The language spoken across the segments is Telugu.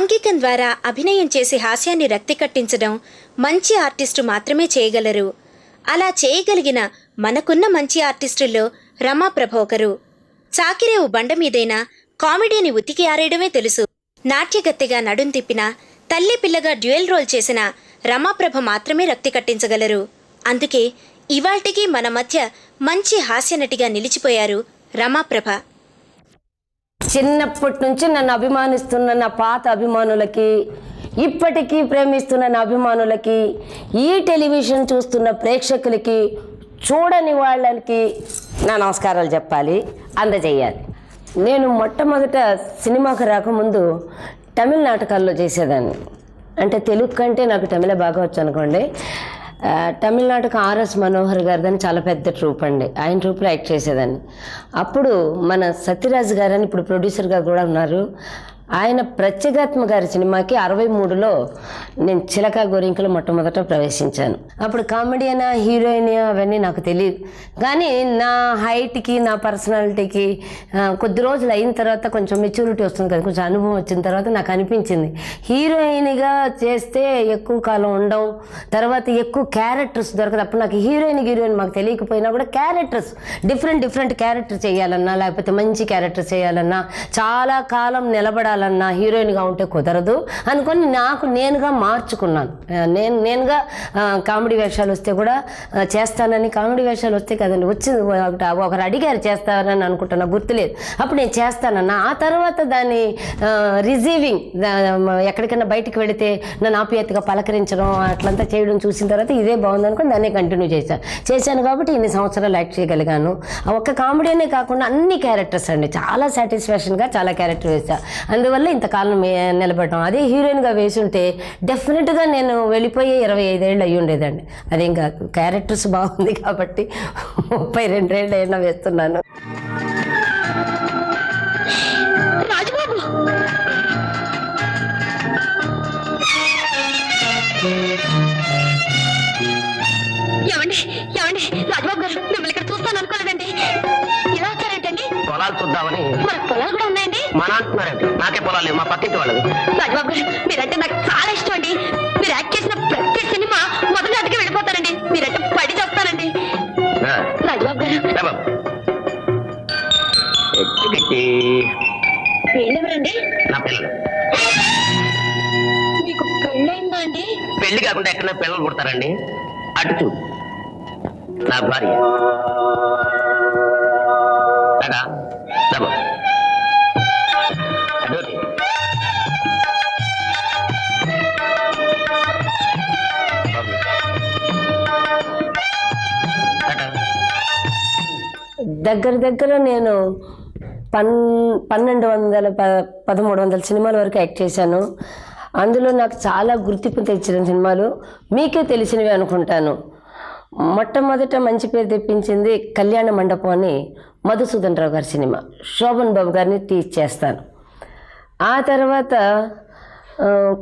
ఆంగికం ద్వారా అభినయం చేసి హాస్యాన్ని రక్తి కట్టించడం మంచి ఆర్టిస్టు మాత్రమే చేయగలరు. అలా చేయగలిగిన మనకున్న మంచి ఆర్టిస్టుల్లో రమాప్రభ ఒకరు. చాకిరేవు బండ మీదైనా కామెడీని ఉతికి ఆరేయడమే తెలుసు. నాట్యగత్తెగా నడుం తిప్పిన, తల్లి పిల్లగా డ్యూయల్ రోల్ చేసిన రమాప్రభ మాత్రమే రక్తి కట్టించగలరు. అందుకే ఇవాల్టికి మన మధ్య మంచి హాస్యనటిగా నిలిచిపోయారు రమాప్రభ. చిన్నప్పటి నుంచి నన్ను అభిమానిస్తున్న నా పాత అభిమానులకి, ఇప్పటికీ ప్రేమిస్తున్న నా అభిమానులకి, ఈ టెలివిజన్ చూస్తున్న ప్రేక్షకులకి, చూడని వాళ్ళకి నా నమస్కారాలు చెప్పాలి, అందజేయాలి. నేను మొట్టమొదట సినిమాకు రాకముందు తమిళ నాటకాల్లో చేసేదాన్ని. అంటే తెలుగు కంటే నాకు తమిళ బాగా వచ్చు అనుకోండి. తమిళనాటక ఆర్ఎస్ మనోహర్ గారిదని చాలా పెద్ద ట్రూప్ అండి. ఆయన ట్రూప్లో యాక్ట్ చేసేదాన్ని. అప్పుడు మన సత్యరాజ్ గారని ఇప్పుడు ప్రొడ్యూసర్గా కూడా ఉన్నారు. ఆయన ప్రత్యేగాత్మ గారి సినిమాకి 63లో నేను చిలక గోరింకలు మొట్టమొదట ప్రవేశించాను. అప్పుడు కామెడియనా హీరోయినా అవన్నీ నాకు తెలియదు. కానీ నా హైట్కి, నా పర్సనాలిటీకి కొద్ది రోజులు అయిన తర్వాత కొంచెం మెచ్యూరిటీ వస్తుంది కదా, కొంచెం అనుభవం వచ్చిన తర్వాత నాకు అనిపించింది హీరోయిన్గా చేస్తే ఎక్కువ కాలం ఉండడం, తర్వాత ఎక్కువ క్యారెక్టర్స్ దొరకదు. అప్పుడు నాకు హీరోయిన్ మాకు తెలియకపోయినా కూడా క్యారెక్టర్స్ డిఫరెంట్ క్యారెక్టర్ చేయాలన్నా, లేకపోతే మంచి క్యారెక్టర్ చేయాలన్నా, చాలా కాలం నిలబడాలన్నా హీరోయిన్గా ఉంటే కుదరదు అనుకొని నాకు నేనుగా మార్చుకున్నాను. నేనుగా కామెడీ వేషాలు వస్తే కూడా చేస్తానని, కామెడీ వేషాలు వస్తే కదండి వచ్చింది, ఒకరు అడిగారు చేస్తానని అనుకుంటున్నా, గుర్తులేదు. అప్పుడు నేను చేస్తానన్నా. ఆ తర్వాత దాన్ని రిసీవింగ్, ఎక్కడికైనా బయటికి వెళితే నన్ను ఆప్యాయతగా పలకరించడం అట్లంతా చేయడం చూసిన తర్వాత ఇదే బాగుంది అనుకుని దాన్ని కంటిన్యూ చేశాను. కాబట్టి ఇన్ని సంవత్సరాలు యాక్ట్ చేయగలిగాను. ఒక్క కామెడీనే కాకుండా అన్ని క్యారెక్టర్స్ అండి, చాలా సాటిస్ఫాక్షన్గా చాలా క్యారెక్టర్ వేసా. అందువల్ల ఇంతకాలం నిలబడటం. అదే హీరోయిన్గా వేసి ఉంటే డెఫినెట్గా నేను వెళ్ళిపోయి 25 ఏళ్ళు అయ్యి ఉండేదండి. అది ఇంకా క్యారెక్టర్స్ బాగుంది కాబట్టి 32 ఏళ్ళు అయినా వేస్తున్నాను. రాజబాబు గారు, మిమ్మల్ని ఇక్కడ చూస్తాను అనుకోలేదండి. ఇలా వచ్చారేంటండి? పొలాలు చూద్దామని. మనకు పొలాలు కూడా ఉన్నాయండి. మన అంటున్నారండి, నాకే పొలాలు, మా పక్కింటి వాళ్ళది. రాజబాబు గారు, మీరంటే నాకు చాలా ఇష్టం అండి. మీరు యాక్ట్ చేసిన ప్రతి సినిమా మొదటి నాటికి వెళ్ళిపోతారండి. మీరంటే పడి చెప్తానండి. రాజబాబు గారు, వీళ్ళెవరండి? నా పిల్లలు. మీకు పెళ్ళైందా అండి? పెళ్లి కాకుండా ఎక్కడ పిల్లలు పుడతారండి? అటు చూడు, నా భార్య. దగ్గర నేను 1300 సినిమాల వరకు యాక్ట్ చేశాను. అందులో నాకు చాలా గుర్తింపు తెచ్చిన సినిమాలు మీకే తెలిసినవి అనుకుంటాను. మొట్టమొదట మంచి పేరు తెప్పించింది కళ్యాణ మండపం అని మధుసూదన్ రావు గారి సినిమా. శోభన్ బాబు గారిని టీచ్ చేస్తాను. ఆ తర్వాత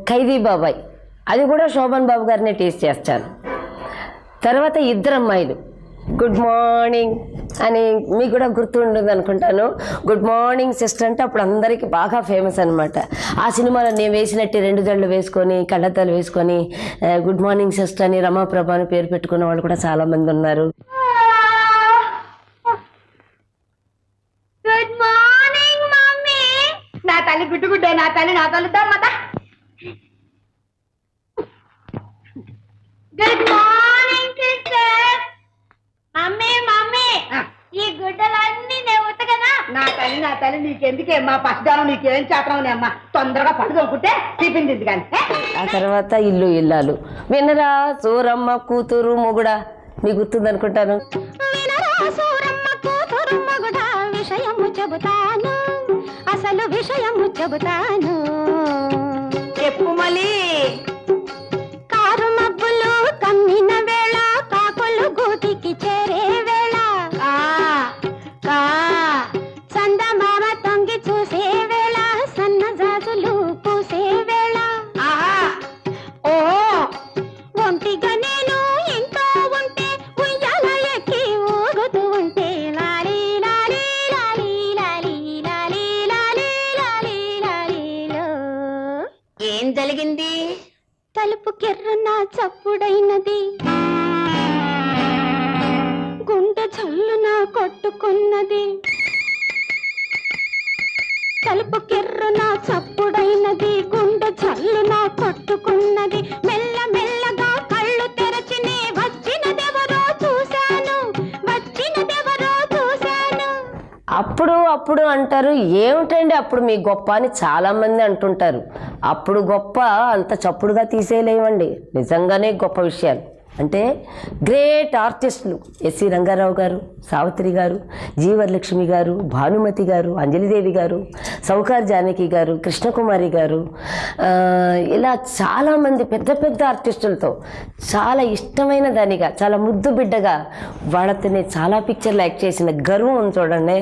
ఖైదీ బాబాయ్, అది కూడా శోభన్ బాబు గారిని టీచ్ చేస్తాను. తర్వాత ఇద్దరు అమ్మాయిలు, గుడ్ మార్నింగ్ అని మీకు కూడా గుర్తుంటుంది అనుకుంటాను. గుడ్ మార్నింగ్ సిస్టర్ అంటే అప్పుడు అందరికీ బాగా ఫేమస్ అనమాట. ఆ సినిమాలో నేను వేసినట్టు 2 జళ్ళు వేసుకొని, కళ్ళద్దాలు వేసుకొని గుడ్ మార్నింగ్ సిస్టర్ అని రమాప్రభ అని పేరు పెట్టుకున్న వాళ్ళు కూడా చాలామంది ఉన్నారు. Good morning mummy. నా తల్లి గుడ్డే, నా తల్లి దమ్మత. Good morning sister. మమ్మీ ఈ గుడ్డలన్నీ నేను ఉతకనా? నా తల్లి నీకెందుకే మా పసిదానం, నీకేం చేతనం అమ్మా. తొందరగా పడుకోకుంటే టిఫిన్ తింది కానీ. ఆ తర్వాత ఇల్లు ఇల్లాలు వినరా సూరమ్మ కూతురు మొగుడా, మీకు గుర్తుంది అనుకుంటాను. అసలు విషయము చెబుతాను. చెప్పు మళ్ళీ. కారు మబ్బులు కమ్మిన వేళ, కాకులు గూటికి చేరే వేళ, చందమామ తొంగి చూసే వేళ, సన్నజాజులు పూసే వేళ, ఒంటిగా నేను ఇంట్లో ఉంటే, ఉయ్యాల ఎక్కి ఊగుతూ ఉంటే, లాలీ లాలీ లాలీ లాలీ లాలీ లాలీ లాలీ లాలీలో. తలుపు కెర్రన చప్పుడైనది, గుండె జల్లున కొట్టుకున్నది. తలుపు కెర్రన చప్పుడైనది, గుండె జల్లున కొట్టుకున్నది. మెల్ల మెల్లగా కళ్ళు తెరచినే వచ్చినదెవరో చూశాను, వచ్చినదెవరో చూశాను. అప్పుడు అంటారు, ఏమిటండి అప్పుడు మీ గొప్ప అని చాలా మంది అంటుంటారు. అప్పుడు గొప్ప అంత చప్పుడుగా తీసేయలేమండి, నిజంగానే గొప్ప విషయాలు. అంటే గ్రేట్ ఆర్టిస్టులు ఎస్సి రంగారావు గారు, సావిత్రి గారు, జీవరలక్ష్మి గారు, భానుమతి గారు, అంజలిదేవి గారు, సౌకార్ జానకి గారు, కృష్ణకుమారి గారు, ఇలా చాలామంది పెద్ద పెద్ద ఆర్టిస్టులతో చాలా ఇష్టమైన దానిగా, చాలా ముద్దు బిడ్డగా వాళ్ళతోనే చాలా పిక్చర్లు యాక్ట్ చేసిన గర్వం ఉంది చూడండి.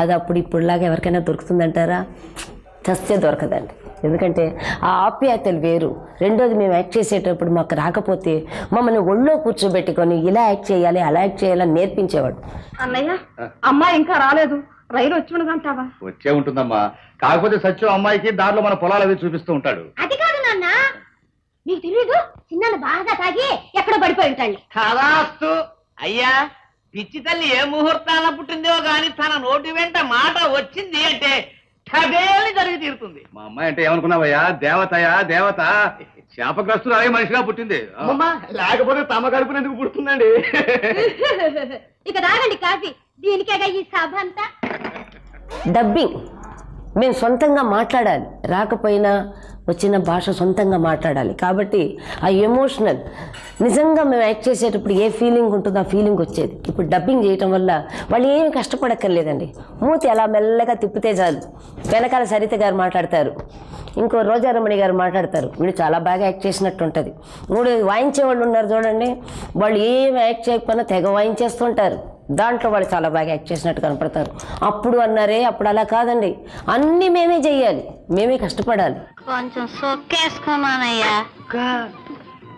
అది అప్పుడు ఇప్పుడులాగా ఎవరికైనా దొరుకుతుందంటారా? చస్తే దొరకదండి. ఎందుకంటే ఆ ఆప్యాయతలు వేరు. రెండోది, మేము యాక్ట్ చేసేటప్పుడు మాకు రాకపోతే మమ్మల్ని ఒళ్ళో కూర్చోబెట్టుకొని ఇలా యాక్ట్ చేయాలి, అలా యాక్ట్ చేయాలని నేర్పించేవాడు. అన్నయ్య, అమ్మాయి ఇంకా రాలేదు, రైలు వచ్చి ఉండదంటావా? వచ్చే ఉంటుందమ్మా. కాకపోతే సత్యం అమ్మాయికి దారిలో మన పొలాలు అవి చూపిస్తూ ఉంటాడు. అది కాదు నాన్న, నీకు తెలియదు, చిన్న బాగా తాగి ఎక్కడ పడిపోయి ఉంటాడు. కదాస్తు అయ్యా, పిచ్చి తల్లి ఏ ముహూర్తాన పుట్టిందో గాని తన నోటి వెంట మాట వచ్చింది అంటే కదేలి జరిగి తీరుతుంది. మా అమ్మాయి అంటే ఏమనుకున్నావయ్యా? దేవతయా దేవత, శాపగ్రస్తులు అలాగే మనిషిగా పుట్టింది. లేకపోతే తమ కడుపున ఎందుకు పుడుతుందండి? ఇక రాగండి కాఫీ, దీనికేగా ఈ సభ అంతా. డబ్బింగ్ మేము సొంతంగా మాట్లాడాలి, రాకపోయినా వచ్చిన భాష సొంతంగా మాట్లాడాలి. కాబట్టి ఆ ఎమోషనల్ నిజంగా మేము యాక్ట్ చేసేటప్పుడు ఏ ఫీలింగ్ ఉంటుందో ఆ ఫీలింగ్ వచ్చేది. ఇప్పుడు డబ్బింగ్ చేయటం వల్ల వాళ్ళు ఏమి కష్టపడక్కర్లేదండి. మూతి అలా మెల్లగా తిప్పితే చాలు, వెనకాల సరిత గారు మాట్లాడతారు, ఇంకో రోజారమణి గారు మాట్లాడతారు, వీళ్ళు చాలా బాగా యాక్ట్ చేసినట్టు ఉంటుంది. మూడు వాయించే వాళ్ళు ఉన్నారు చూడండి, వాళ్ళు ఏం యాక్ట్ చేయకపోయినా తెగ వాయించేస్తుంటారు, దాంట్లో వాళ్ళు చాలా బాగా యాక్ట్ చేసినట్టు కనపడతారు. అప్పుడు అన్నారే, అప్పుడు అలా కాదండి, అన్నీ మేమే చెయ్యాలి, మేమే కష్టపడాలి. కొంచెం సొక్కేసుకున్నానయ్యా.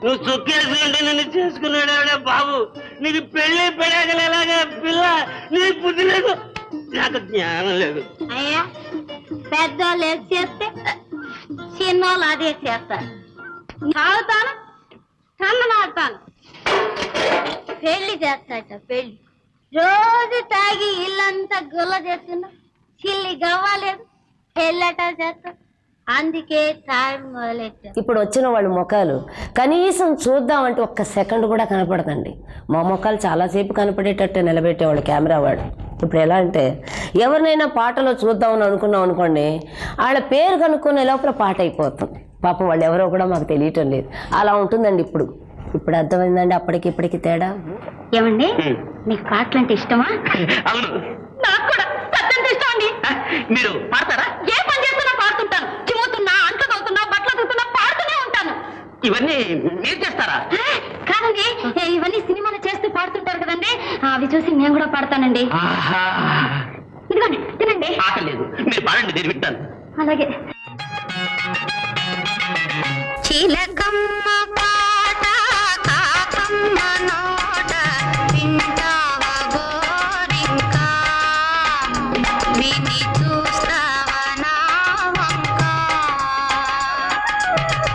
నువ్వు చొక్కేసుకుంటే నిన్ను చేసుకున్నాడే బాబు, నీకు పెళ్లి పెడగలేలాగా పిల్ల నీ బుద్ధి లేదు, నాకు జ్ఞానం లేదు. అయ్యా, పెద్దోళ్ళు ఏది చేస్తే చిన్నోళ్ళు అదే చేస్తారు. తాగుతాను, కన్ననాడతాను, పెళ్లి చేస్తాట. పెళ్లి రోజు తాగి ఇల్లంతా గుల్ల చేస్తున్నా, చిల్లి గవ్వలేదు, పెళ్ళట చేస్తా. అందుకే తాగి మొదలెట్టాను. ఇప్పుడు వచ్చిన వాళ్ళ ముఖాలు కనీసం చూద్దామంటే ఒక్క సెకండ్ కూడా కనపడదండి. మా ముఖాలు చాలాసేపు కనపడేటట్టు నిలబెట్టేవాళ్ళు కెమెరా వాడు. ఇప్పుడు ఎలా అంటే, ఎవరినైనా పాటలో చూద్దామని అనుకున్నాం అనుకోండి, వాళ్ళ పేరు కనుక్కునే లోపల పాట అయిపోతుంది. పాపం వాళ్ళు ఎవరో కూడా మాకు తెలియటం లేదు. అలా ఉంటుందండి ఇప్పుడు. ఇప్పుడు అర్థమైందండి అప్పటికి ఇప్పటికి తేడా. ఏమండి, మీకు పాటలు అంటే ఇష్టమా? అవును, నాకు కూడా పెద్దంత ఇష్టం అండి. మీరు పాడతారా? ఏ పని చేస్తున్నా పాడుతుంటాను. చిమ్ముతున్నా, అంట్లు తోతున్నా, బట్టలు తోతున్నా పాడుతూనే ఉంటాను. ఇవన్నీ మీరు చేస్తారా? కాదండి, ఇవన్నీ సినిమాలు చేస్తూ పాడుతుంటారు కదండి, అవి చూసి నేను కూడా పాడతానండి. ఇదిగోండి, తినండి. ఆకలేదు, మీరు పాడండి, నేను వింటాను. అలాగే. చిలకమ్మ పాట కాకమ్మ నోట వింటావ గోరింక, విని చూస్తావ నా వంక.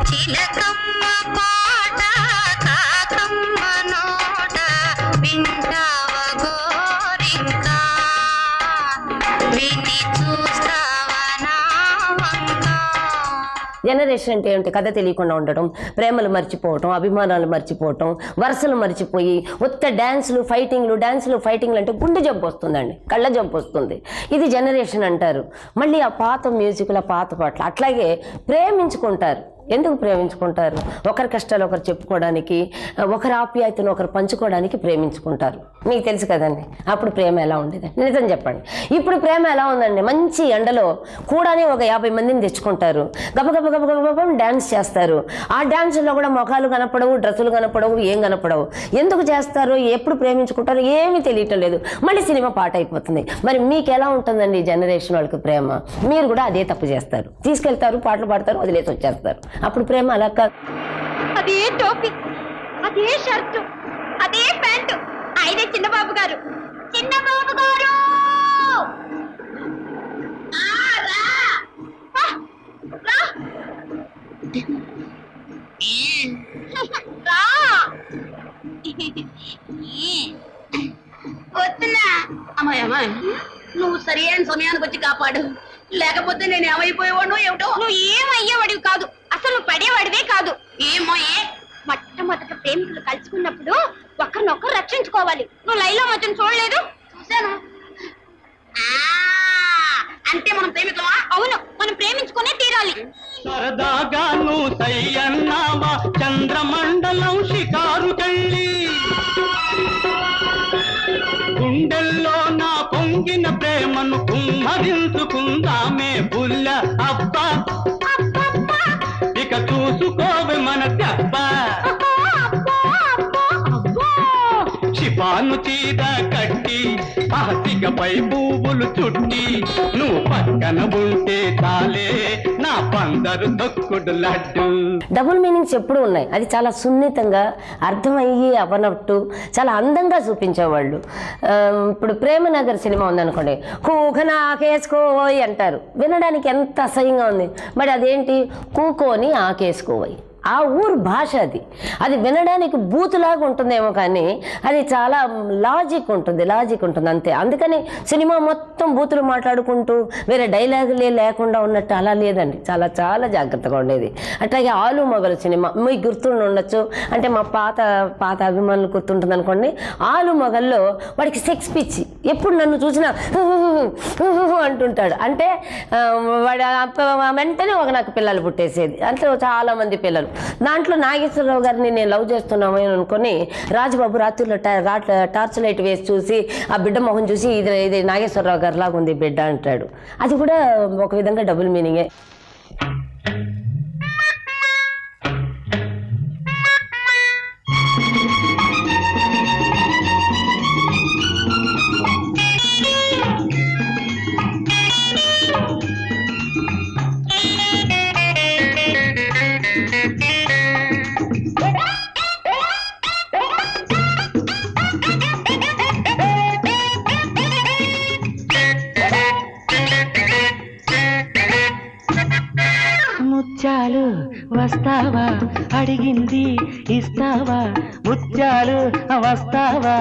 చిలకమ్మ పాట కాకమ్మ నోట వింటావ గోరింక, విని చూస్తావ నా వంక. జనరేషన్ అంటే ఏంటి? కథ తెలియకుండా ఉండటం, ప్రేమలు మర్చిపోవటం, అభిమానాలు మర్చిపోవటం, వరుసలు మర్చిపోయి ఉత్త డ్యాన్సులు ఫైటింగ్లు అంటే గుండె జబ్బు వస్తుందండి, కళ్ళ జబ్బు వస్తుంది. ఇది జనరేషన్ అంటారు. మళ్ళీ ఆ పాత మ్యూజిక్ల పాత పాటలు. అట్లాగే ప్రేమించుకుంటారు. ఎందుకు ప్రేమించుకుంటారు? ఒకరి కష్టాలు ఒకరు చెప్పుకోవడానికి, ఒకరి ఆప్యాయతను ఒకరు పంచుకోవడానికి ప్రేమించుకుంటారు. మీకు తెలుసు కదండి అప్పుడు ప్రేమ ఎలా ఉండేది, నిజం చెప్పండి. ఇప్పుడు ప్రేమ ఎలా ఉందండి? మంచి ఎండలో కూడానే ఒక 50 మందిని తెచ్చుకుంటారు, గబగబ డ్యాన్స్ చేస్తారు. ఆ డ్యాన్సుల్లో కూడా ముఖాలు కనపడవు, డ్రెస్సులు కనపడవు, ఏం కనపడవు. ఎందుకు చేస్తారు? ఎప్పుడు ప్రేమించుకుంటారు? ఏమీ తెలియటం లేదు. మళ్ళీ సినిమా పాట అయిపోతుంది. మరి మీకు ఎలా ఉంటుందండి జనరేషన్ వాళ్ళకి ప్రేమ? మీరు కూడా అదే తప్పు చేస్తారు, తీసుకెళ్తారు, పాటలు పాడతారు, వదిలేసి వచ్చేస్తారు. అప్పుడు ప్రేమ అలా కాదు. అదే టోపీ, అదే షర్టు, అదే ప్యాంటు. ఆయనే చిన్నబాబు గారు. చిన్నబాబు గారు, రా. రా వస్తున్నా. అమ్మాయమ్మా నువ్వు సరి అయిన సమయానికి వచ్చి కాపాడు, లేకపోతే నేను ఏమైపోయేవాడు ఏమిటో. నువ్వు ఏమయ్యేవాడివి కాదు, అసలు నువ్వు పడేవాడివే కాదు. ఏమో మొట్టమొదట ప్రేమికులు కలుసుకున్నప్పుడు ఒకరినొకరు రక్షించుకోవాలి. నువ్వు లైలా మధ్యన చూడలేదు? చూశాను. అంటే మనం ప్రేమికులమా? అవును, మనం ప్రేమించుకునే తీరాలి. సరదాగా నువ్వు సయ్యన్నావా చంద్రమండలం షికారుకెళ్ళి, గుండెల్లో నా పొంగిన ప్రేమను కుమ్మరించుకుందామే బుల్ల అబ్బా. ఇక చూసుకోవే మన దెబ్బ, షిపాను చీర కట్టి పహసికపై పువ్వులు చుట్టి నువ్వు పక్కన ఉంటే తాలే నా పందరు దొక్కుడు లడ్డు. డబుల్ మీనింగ్స్ ఎప్పుడు ఉన్నాయి. అది చాలా సున్నితంగా అర్థమయ్యి అవనట్టు చాలా అందంగా చూపించేవాళ్ళు. ఇప్పుడు ప్రేమనగర్ సినిమా ఉందనుకోండి, కూకనాకేసుకోయి అంటారు, వినడానికి ఎంత అసహ్యంగా ఉంది. మరి అదేంటి, కూకోని ఆకేసుకోయి. ఆ ఊరు భాష అది. అది వినడానికి బూతులాగా ఉంటుందేమో కానీ అది చాలా లాజిక్ ఉంటుంది అంతే. అందుకని సినిమా మొత్తం బూతులు మాట్లాడుకుంటూ వేరే డైలాగులే లేకుండా ఉన్నట్టు అలా లేదండి, చాలా చాలా జాగ్రత్తగా ఉండేది. అట్లాగే ఆలు మొగలు సినిమా మీకు గుర్తుండి ఉండొచ్చు, అంటే మా పాత అభిమానులు గుర్తుంటుంది అనుకోండి. ఆలు మొగల్లో వాడికి సెక్స్ పిచ్చి, ఎప్పుడు నన్ను చూసినా అంటుంటాడు. అంటే వాడు వెంటనే నాకు పిల్లలు పుట్టేసేది, అంటే చాలామంది పిల్లలు. దాంట్లో నాగేశ్వరరావు గారిని నేను లవ్ చేస్తున్నాము అని అనుకుని రాజబాబు రాత్రిలో టార్చ్ లైట్ వేసి చూసి ఆ బిడ్డ మొహం చూసి ఇది నాగేశ్వరరావు గారి లాగా ఉంది బిడ్డ అంటాడు. అది కూడా ఒక విధంగా డబుల్ మీనింగే. ముత్యాలు వస్తావా అడిగింది ఇస్తావా, ముత్యాలు వస్తావా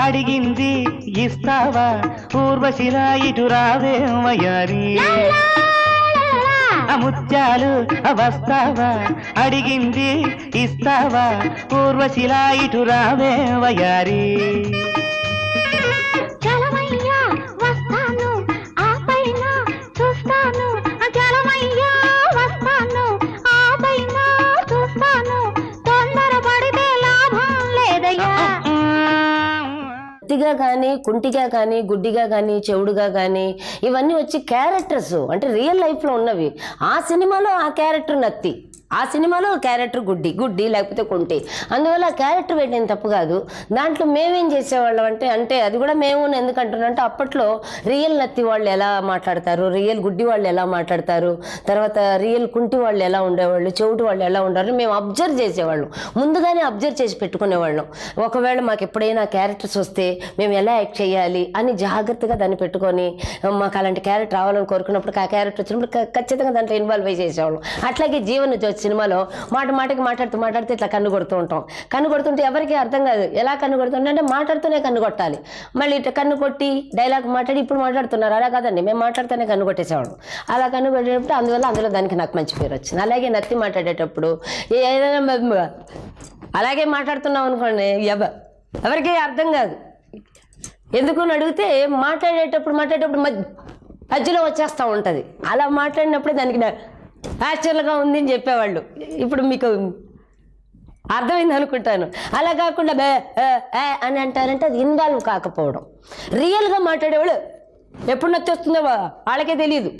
అడిగింది ఇస్తావా, ఊర్వశిలా ఇటు రావే వయారి. ముత్యాలు వస్తావా అడిగింది ఇస్తావా, ఊర్వశిలా ఇటు రావే వయారి. జలమయ్యా వస్తాను, ఆ పైన చూస్తాను. జలమయ్యా వస్తాను, ఆ పైన చూస్తాను. తొందరపడితే లాభం లేదయ్యా. గుడ్డిగా కానీ, కుంటిగా కానీ, గుడ్డిగా కానీ, చెవుడుగా కానీ, ఇవన్నీ వచ్చి క్యారెక్టర్స్, అంటే రియల్ లైఫ్లో ఉన్నవి. ఆ సినిమాలో ఆ క్యారెక్టర్ నత్తి, ఆ సినిమాలో క్యారెక్టర్ గుడ్డి లేకపోతే కుంటి. అందువల్ల ఆ క్యారెక్టర్ పెట్టిన తప్పు కాదు. దాంట్లో మేమేం చేసేవాళ్ళం అంటే అది కూడా మేము ఎందుకంటున్నామంటే అప్పట్లో రియల్ నత్తి వాళ్ళు ఎలా మాట్లాడతారు, రియల్ గుడ్డి వాళ్ళు ఎలా మాట్లాడతారు, తర్వాత రియల్ కుంటి వాళ్ళు ఎలా ఉండేవాళ్ళు, చెవిటి వాళ్ళు ఎలా ఉండేవాళ్ళు మేము అబ్జర్వ్ చేసేవాళ్ళం. ముందుగానే అబ్జర్వ్ చేసి పెట్టుకునేవాళ్ళం. ఒకవేళ మాకు ఎప్పుడైనా క్యారెక్టర్స్ వస్తే మేము ఎలా యాక్ట్ చేయాలి అని జాగ్రత్తగా దాన్ని పెట్టుకొని మాకు అలాంటి క్యారెక్టర్ రావాలని కోరుకున్నప్పుడు ఆ క్యారెక్టర్ వచ్చినప్పుడు ఖచ్చితంగా దాంట్లో ఇన్వాల్వ్ అయ్యి చేసేవాళ్ళం. అట్లాగే జీవన్ సినిమాలో మాటకి మాట్లాడుతూ ఇట్లా కన్ను కొడుతూ ఉంటాం. కన్ను కొడుతుంటే ఎవరికి అర్థం కాదు ఎలా కన్ను కొడుతుంటే, అంటే మాట్లాడుతూనే కన్ను కొట్టాలి. మళ్ళీ ఇట్లా కన్ను కొట్టి డైలాగ్ మాట్లాడి ఇప్పుడు మాట్లాడుతున్నారు, అలా కాదండి, మేము మాట్లాడుతూనే కన్ను కొట్టేసేవాడు. అలా కన్ను కొట్టేటప్పుడు అందులో దానికి నాకు మంచి పేరు వచ్చింది. అలాగే నత్తి మాట్లాడేటప్పుడు ఏదైనా అలాగే మాట్లాడుతున్నాం అనుకోండి, ఎవరికి అర్థం కాదు. ఎందుకు అని అడిగితే మాట్లాడేటప్పుడు మధ్యలో వచ్చేస్తూ ఉంటుంది. అలా మాట్లాడినప్పుడే దానికి యాక్చువల్గా ఉంది అని చెప్పేవాళ్ళు. ఇప్పుడు మీకు అర్థమైంది అనుకుంటాను. అలా కాకుండా అని అంటారంటే అది ఇన్వాల్వ్ కాకపోవడం. రియల్గా మాట్లాడేవాళ్ళు ఎప్పుడు నత్తి వస్తుందో వాళ్ళకే తెలియదు.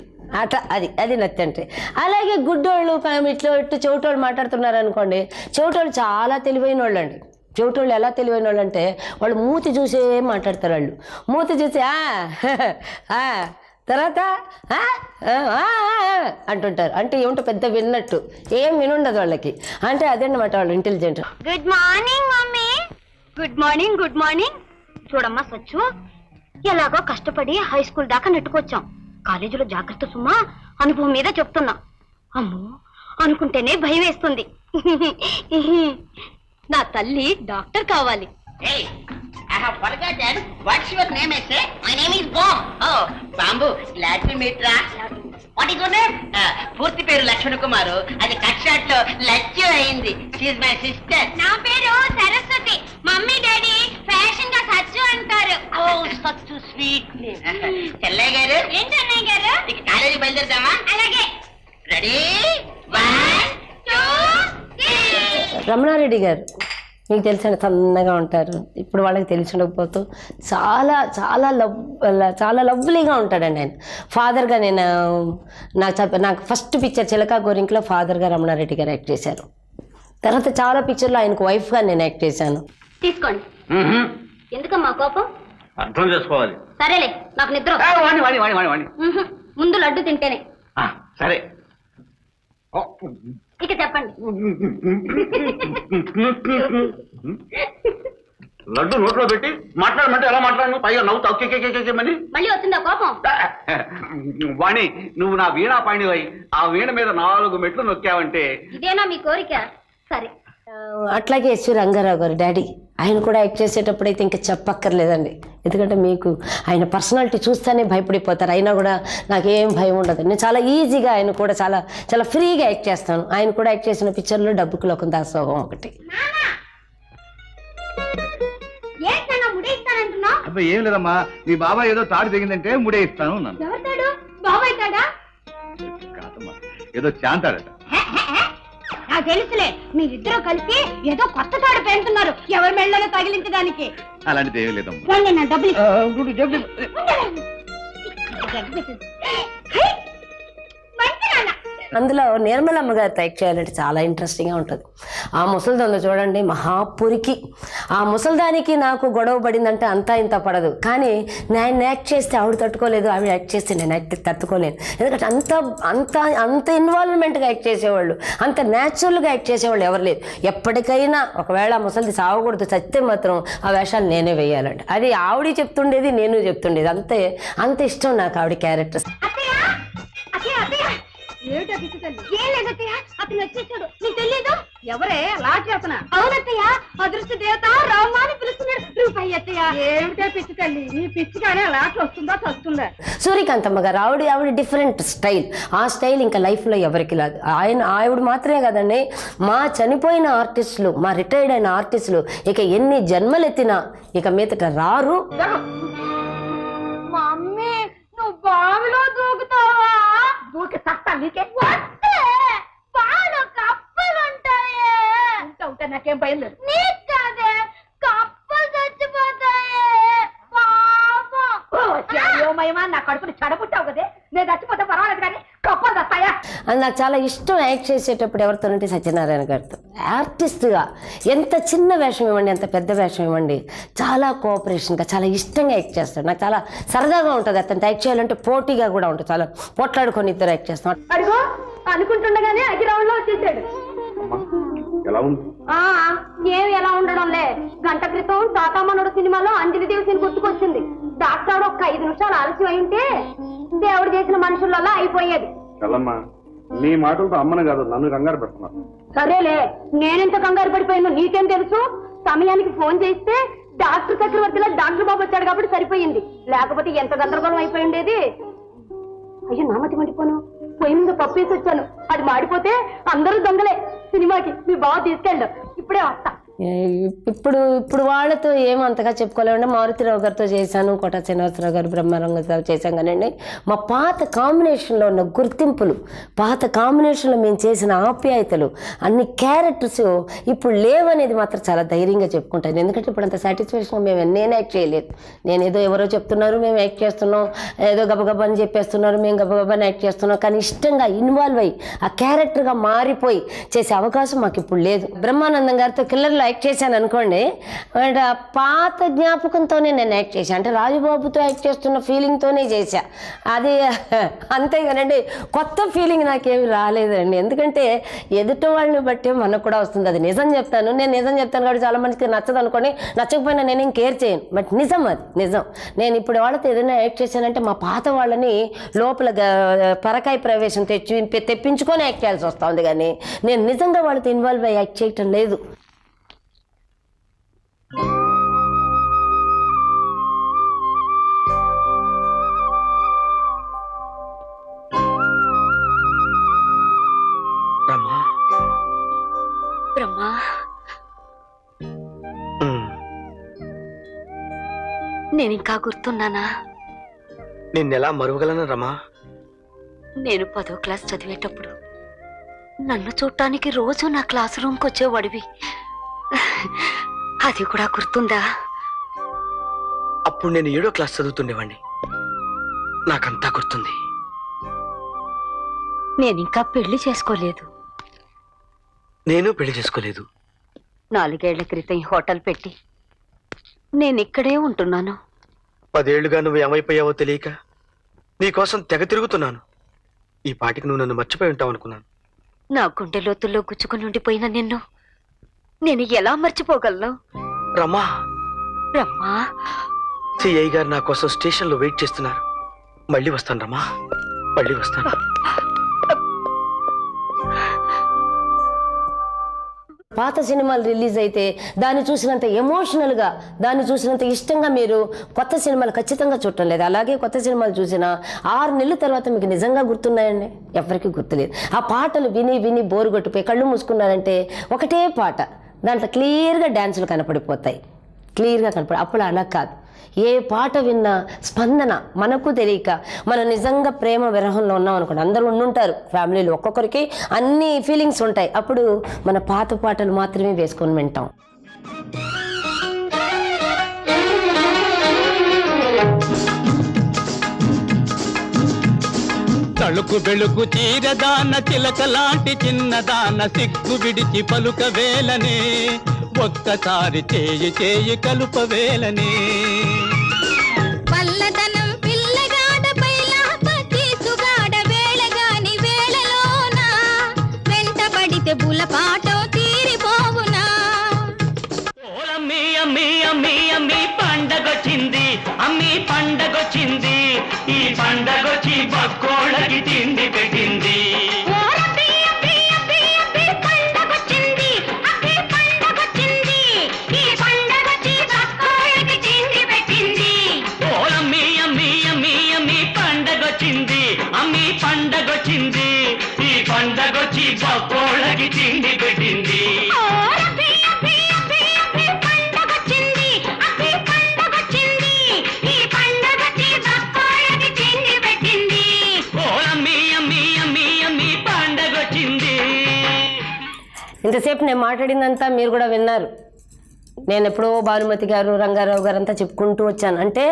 అట్లా అది నత్తి అంటే. అలాగే గుడ్డోళ్ళు ఇటు చెవిటోళ్ళు మాట్లాడుతున్నారు అనుకోండి, చెవిటోళ్ళు చాలా తెలివైన వాళ్ళు అండి. చెవిటోళ్ళు ఎలా తెలివైన వాళ్ళు అంటే వాళ్ళు మూతి చూసే మాట్లాడతారు. వాళ్ళు మూతి చూసి తర్వాత అంటుంటారు. అంటే ఏమిటో పెద్ద విన్నట్టు, ఏం వినుండదు వాళ్ళకి. అంటే అదేనమాట వాళ్ళు intelligent. Good morning mummy. Good morning. Good morning. చూడమ్మా సచ్చు, ఎలాగో కష్టపడి హై స్కూల్ దాకా నెట్టుకొచ్చాం. కాలేజీలో జాగ్రత్త సుమా, అనుభవం మీద చెప్తున్నా. అమ్మో అనుకుంటేనే భయం వేస్తుంది. నా తల్లి డాక్టర్ కావాలి. Hey, I have forgotten. What's your name, I say? My name is Bomb. Oh, Bambu. Glad to meet you. What is your name? పూర్తి పేరు లక్ష్మణ కుమారు. అది కట్ షాట్ లో లచ్చి అయింది. She is my sister. నా పేరు సరస్వతి. మమ్మీ డాడీ ఫ్యాషన్ గా సచ్చు అంటారు. Oh, such a sweet name. Chelliah గారు. ఏంటి అన్నయ్య గారు? ఇక కాలేజీ బయలుదేరదామా? అలాగే. రెడీ? 1, 2, 3. రమణారెడ్డి గారు మీకు తెలిసిన సన్నగా ఉంటారు. ఇప్పుడు వాళ్ళకి తెలిసి ఉండకపోతూ చాలా చాలా చాలా లవ్లీగా ఉంటాడండి ఆయన. ఫాదర్గా నాకు ఫస్ట్ పిక్చర్ చిలకా గోరింకలో ఫాదర్గా రమణారెడ్డి గారు యాక్ట్ చేశారు. తర్వాత చాలా పిక్చర్లో ఆయనకు వైఫ్గా నేను యాక్ట్ చేశాను. తీసుకోండి. ఎందుకమ్మా కోపం? అర్థం చేసుకోవాలి. సరేలే, నాకు నిద్ర. వాణి ముందు లడ్డు తింటేనే. సరే. ఇక చెప్పండి. లడ్డు నోట్లో పెట్టి మాట్లాడమంటే ఎలా మాట్లాడను? పైగా నవ్వుతావు కేకేకేకేమని. మళ్ళీ వచ్చిందా కోపం? వాణి, నువ్వు నా వీణా పాణివై ఆ వీణ మీద 4 మెట్లు నొక్కావంటే. ఇదేనా మీ కోరిక? సరే. అట్లాగే ఎస్వి రంగారావు గారు డాడీ, ఆయన కూడా యాక్ట్ చేసేటప్పుడు అయితే ఇంకా చెప్పక్కర్లేదండి. ఎందుకంటే మీకు ఆయన పర్సనాలిటీ చూస్తేనే భయపడిపోతారు. అయినా కూడా నాకేం భయం ఉండదు. నేను చాలా ఈజీగా ఆయన కూడా చాలా చాలా ఫ్రీగా యాక్ట్ చేస్తాను. ఆయన కూడా యాక్ట్ చేసిన పిక్చర్లో డబ్బుకు లోకం దాసోహం ఒకటి. అబ్బాయి ఏం లేదమ్మా, మీ బాబాయ్ ఏదో తాడు తెగిందంటే ముడే ఇస్తాను అన్నాను. బాబాయ్ కాదా? కాదమ్మా, ఏదో చాంతాడట. నాకు తెలుసులే, మీరిద్దరూ కలిసి ఏదో కొత్త తాడు పెంటున్నారు ఎవరి మెళ్ళలో తగిలించడానికి. అలాంటిది ఏమీ లేదమ్మా. నా డబ్బులు అందులో నిర్మలమ్మ గారితో యాక్ట్ చేయాలంటే చాలా ఇంట్రెస్టింగ్గా ఉంటుంది. ఆ ముసలిదాన్ని చూడండి, మహాపురికి. ఆ ముసలిదానికి నాకు గొడవ పడిందంటే అంతా ఇంత పడదు. కానీ నేను యాక్ట్ చేస్తే ఆవిడ తట్టుకోలేదు, ఆవిడ యాక్ట్ చేస్తే నేను యాక్ట్ తట్టుకోలేను. ఎందుకంటే అంత అంత అంత ఇన్వాల్వ్మెంట్గా యాక్ట్ చేసేవాళ్ళు, అంత న్యాచురల్గా యాక్ట్ చేసేవాళ్ళు ఎవరు లేదు. ఎప్పటికైనా ఒకవేళ ముసలిది సాగకూడదు, చస్తే మాత్రం ఆ వేషాలు నేనే వేయాలండి. అది ఆవిడ చెప్తుండేది, నేను చెప్తుండేది. అంత ఇష్టం నాకు ఆవిడ క్యారెక్టర్స్. ఏం లేదత్తయ్య, అతను వచ్చేసాడు. నీకు తెలియదు? ఎవరే అలా చేస్తున్నా? అవునత్తయ్య, అదృష్ట దేవత రామ్మా అని పిలుస్తున్నాడు. రూపాయి అత్తయ్య. ఏమిటే పిచ్చి తల్లి, నీ పిచ్చి కానీ అలా వస్తుందా చస్తుందా? సూర్యకాంతమ్మ గారు ఆవిడ డిఫరెంట్ స్టైల్. ఆ స్టైల్ ఇంకా లైఫ్లో ఎవరికి లేదు. ఆవిడ మాత్రమే కదండి, మా చనిపోయిన ఆర్టిస్టులు, మా రిటైర్డ్ అయిన ఆర్టిస్టులు ఇక ఎన్ని జన్మలెత్తినా ఇక మీదట రారు. మమ్మీ, నువ్వు బావిలో దూకుతావా? దూకి సత్తా నీకే. బావిలో కప్పలుంటాయే. ఉంటా, నాకేం భయం లేదు. నీకు కాదే, కప్పలు చచ్చిపోతాయే. పాపమయమా, నా కడుపుని చెడపుట్టావు కదే. నేను చచ్చిపోతే పర్వాలేదు కానీ కప్పలు చస్తాయా? అది నాకు చాలా ఇష్టం. యాక్ట్ చేసేటప్పుడు ఎవరితోనంటే సత్యనారాయణ గారితో. ఆర్టిస్ట్గా ఎంత చిన్న వేషం ఇవ్వండి, ఎంత పెద్ద వేషం ఇవ్వండి, చాలా కోఆపరేషన్గా చాలా ఇష్టంగా యాక్ట్ చేస్తాడు. నాకు చాలా సరదాగా ఉంటుంది. అతను యాక్ట్ చేయాలంటే పోటీగా కూడా ఉంటుంది. చాలా పోట్లాడుకొని ఇద్దరు యాక్ట్ చేస్తాం. అడుగు అనుకుంటుండగానే అగిరౌండ్లో వచ్చేసాడు. ఎలా ఉంది? ఏమి ఎలా ఉండడంలే. గంట క్రితం తాతామనుడు సినిమాలో అంజలి దేవి గుర్తుకొచ్చింది. డాక్టర్ ఒక్క 5 నిమిషాలు ఆలస్యం అయింటే దేవుడు చేసిన మనుషులలో అయిపోయేది. చల్లమ్మా, నీ మాటలతో అమ్మను కాదు నన్ను కంగారు పెడుతున్నారు. సరేలే, నేనెంత కంగారు పడిపోయాను నీకేం తెలుసు? సమయానికి ఫోన్ చేస్తే డాక్టర్ చక్రవర్తిలో డాక్టర్ బాబు వచ్చాడు కాబట్టి సరిపోయింది. లేకపోతే ఎంత గందరగోళం అయిపోయి ఉండేది. అయ్యో, నామతి మండిపోను. పొయ్యి మీద పప్పు వేసి వచ్చాను, అది మాడిపోతే అందరూ దొంగలే. సినిమాకి మీ బావ తీసుకెళ్ళడు. ఇప్పుడే వస్తా. ఇప్పుడు వాళ్ళతో ఏమంతగా చెప్పుకోలేమండి. మారుతిరావు గారితో చేశాను, కోట శ్రీనివాసరావు గారు, బ్రహ్మారంగ చేశాం. కానండి మా పాత కాంబినేషన్లో ఉన్న గుర్తింపులు, పాత కాంబినేషన్లో మేము చేసిన ఆప్యాయతలు, అన్ని క్యారెక్టర్స్ ఇప్పుడు లేవనేది మాత్రం చాలా ధైర్యంగా చెప్పుకుంటాను. ఎందుకంటే ఇప్పుడు అంత సాటిస్ఫాక్షన్ నేను యాక్ట్ చేయలేదు. నేను ఏదో ఎవరో చెప్తున్నారు, మేము యాక్ట్ చేస్తున్నాం, ఏదో గబగబని చెప్పేస్తున్నారు, మేము గబగబని యాక్ట్ చేస్తున్నాం. కానీ ఇష్టంగా ఇన్వాల్వ్ అయ్యి ఆ క్యారెక్టర్గా మారిపోయి చేసే అవకాశం మాకు ఇప్పుడు లేదు. బ్రహ్మానందం గారితో కిల్లర్లో యాక్ట్ చేశాను అనుకోండి, బట్ ఆ పాత జ్ఞాపకంతోనే నేను యాక్ట్ చేశాను. అంటే రాజుబాబుతో యాక్ట్ చేస్తున్న ఫీలింగ్తోనే చేశా. అది అంతేగానండి కొత్త ఫీలింగ్ నాకేమి రాలేదండి. ఎందుకంటే ఎదుటి వాళ్ళని బట్టి మనకు కూడా వస్తుంది. అది నిజం చెప్తాను, నేను నిజం చెప్తాను కాబట్టి చాలా మందికి నచ్చదు అనుకోండి, నచ్చకపోయినా నేనేం కేర్ చేయను. బట్ నిజం, అది నిజం. నేను ఇప్పుడు వాళ్ళతో ఏదైనా యాక్ట్ చేశానంటే మా పాత వాళ్ళని లోపల పరకాయ ప్రవేశం తెప్పించుకొని యాక్ట్ చేయాల్సి వస్తుంది, కానీ నేను నిజంగా వాళ్ళతో ఇన్వాల్వ్ అయ్యి యాక్ట్ చేయటం లేదు. రమ్మా బ్రహ్మా, నేను ఇంకా గుర్తున్నానా? నిన్నెలా మరువగలను రమా? నేను 10వ క్లాస్ చదివేటప్పుడు నన్ను చూడటానికి రోజు నా క్లాస్ రూమ్కి వచ్చేవాడివి. అది కూడా గుర్తుందా? అప్పుడు నేను 7వ క్లాస్ చదువుతుండేవాడిని. నాకంతా గుర్తుంది. నేనింకా పెళ్లి చేసుకోలేదు. నేను పెళ్లి చేసుకోలేదు. 4 ఏళ్ల క్రితం ఈ హోటల్ పెట్టి నేనిక్కడే ఉంటున్నాను. 10 ఏళ్లుగా నువ్వు ఏమైపోయావో తెలియక నీకోసం తెగ తిరుగుతున్నాను. ఈ పాటికి నువ్వు నన్ను మర్చిపోయి ఉంటావు అనుకున్నాను. నా గుండె లోతుల్లో గుచ్చుకుని ఉండిపోయిన నిన్ను నేను ఎలా మర్చిపోగలను? రమా, బ్రహ్మా, సిఐ గారు నా కోసం స్టేషన్లో వెయిట్ చేస్తున్నారు. మళ్ళీ వస్తాను రమా, మళ్ళీ వస్తాను. పాత సినిమాలు రిలీజ్ అయితే దాన్ని చూసినంత ఎమోషనల్గా, దాన్ని చూసినంత ఇష్టంగా మీరు కొత్త సినిమాలు ఖచ్చితంగా చూడటం లేదు. అలాగే కొత్త సినిమాలు చూసిన 6 నెలల తర్వాత మీకు నిజంగా గుర్తున్నాయండి? ఎవరికి గుర్తులేదు. ఆ పాటలు విని విని బోరు కొట్టిపోయి కళ్ళు మూసుకున్నారంటే ఒకటే పాట, దాంట్లో క్లియర్గా డ్యాన్సులు కనపడిపోతాయి, క్లియర్గా కనపడి. అప్పుడు అలా కాదు, ఏ పాట విన్నా స్పందన మనకు తెలియక మనం నిజంగా ప్రేమ విరహంలో ఉన్నాం అనుకోండి. అందరూ ఉండుంటారు ఫ్యామిలీలో, ఒక్కొక్కరికి అన్ని ఫీలింగ్స్ ఉంటాయి. అప్పుడు మన పాత పాటలు మాత్రమే వేసుకొని వింటాం. తళుకు బెళుకు చీరదాన చిలక లాంటి చిన్నదాన సిగ్గు విడిచి పలుక వేలనే, ఒక్కసారి చేయి చేయి కలుప వేలనే. పల్లదనం పిల్లగాడ బయలాప తీసుగాడ వేళగాని వేళలోన వెంటబడితే బులపాటం తీరిపోవునా. ఓలమ్మి అమ్మి అమ్మి అమ్మి పండగొచ్చింది, అమ్మి పండగొచ్చింది, ఈ పండగొచ్చి బక్కోళ్ళకి తిండి పెట్టింది. అమ్మి పండగొచ్చింది, ఈ పండగొచ్చి బక్కోళ్ళకి తిండి పెట్టింది. ఇంతసేపు నేను మాట్లాడిందంతా మీరు కూడా విన్నారు. నేను ఎప్పుడో భానుమతి గారు, రంగారావు గారు అంతా చెప్పుకుంటూ వచ్చాను. అంటే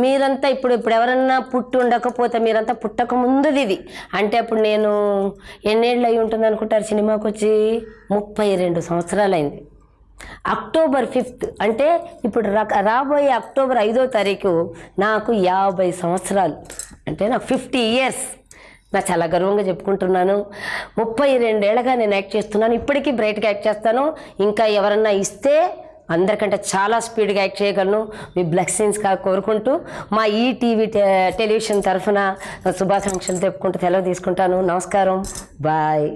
మీరంతా ఇప్పుడు ఎవరన్నా పుట్టి ఉండకపోతే, మీరంతా పుట్టక ముందుది ఇది. అంటే అప్పుడు నేను ఎన్నేళ్ళు అయి ఉంటుంది అనుకుంటారు సినిమాకి వచ్చి? 32 సంవత్సరాలైంది. అక్టోబర్ 5th అంటే ఇప్పుడు రాబోయే అక్టోబర్ 5వ తారీఖు నాకు 50 సంవత్సరాలు. అంటే నాకు 50 years. నాకు చాలా గర్వంగా చెప్పుకుంటున్నాను. 32 ఏళ్ళగా నేను యాక్ట్ చేస్తున్నాను. ఇప్పటికీ బ్రైట్గా యాక్ట్ చేస్తాను. ఇంకా ఎవరన్నా ఇస్తే అందరికంటే చాలా స్పీడ్గా యాక్ట్ చేయగలను. మీ బ్లెస్సింగ్స్గా కోరుకుంటూ మా ఈటీవీ టెలివిజన్ తరఫున శుభాకాంక్షలు చెప్పుకుంటూ సెలవు తీసుకుంటాను. నమస్కారం, బాయ్.